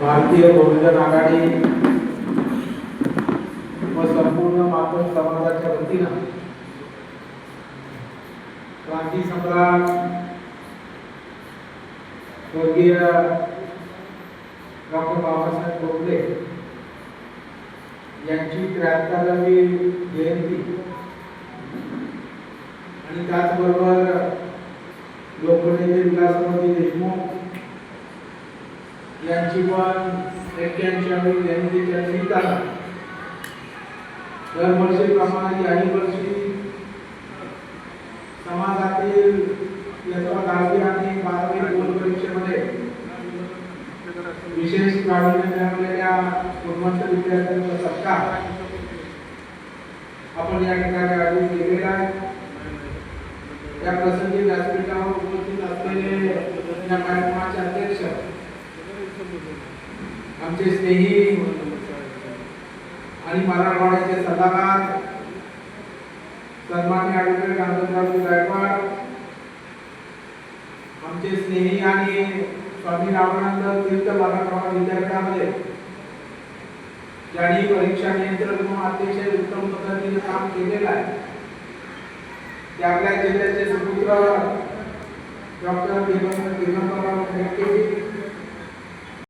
भारतीय बहुजन आघाडी व संपूर्ण मातंग समाजाच्या वतीनं क्रांती सम्राट स्वर्गीय डॉक्टर बाबासाहेब बोबडे यांची 73वी जयंती आणि त्याचबरोबर लोकनेते विलासरावजी देशमुख यांची पण 81वी जयंतीच्या निमित्तानं दरवर्षीप्रमाणे याही वर्षी समाजातील इयत्ता 10वी आणि 12वी बोर्ड परीक्षेमध्ये विशेष प्रावीण्य मिळवलेल्या गुणवंत विद्यार्थ्यांचा सत्कार आपण या ठिकाणी आयोजित केलेला आहे। या प्रसंगी व्यासपीठावर उपस्थित असलेले या कार्यक्रमाचे अध्यक्ष आमचे स्नेही आणि मराठवाड्याचे सल्लागार सन्माननीय ॲडव्होकेट आनंदराव गायकवाड, आमचे स्नेही आणि स्वामी रामानंद तीर्थ मराठवाडा विद्यापीठामध्ये ज्यांनी परीक्षा नियंत्रण म्हणून अतिशय उत्तम पद्धतीने काम केलेलं आहे, ते आपल्या जिल्ह्याचे सुपुत्र डॉक्टर दिगंबरराव शेळके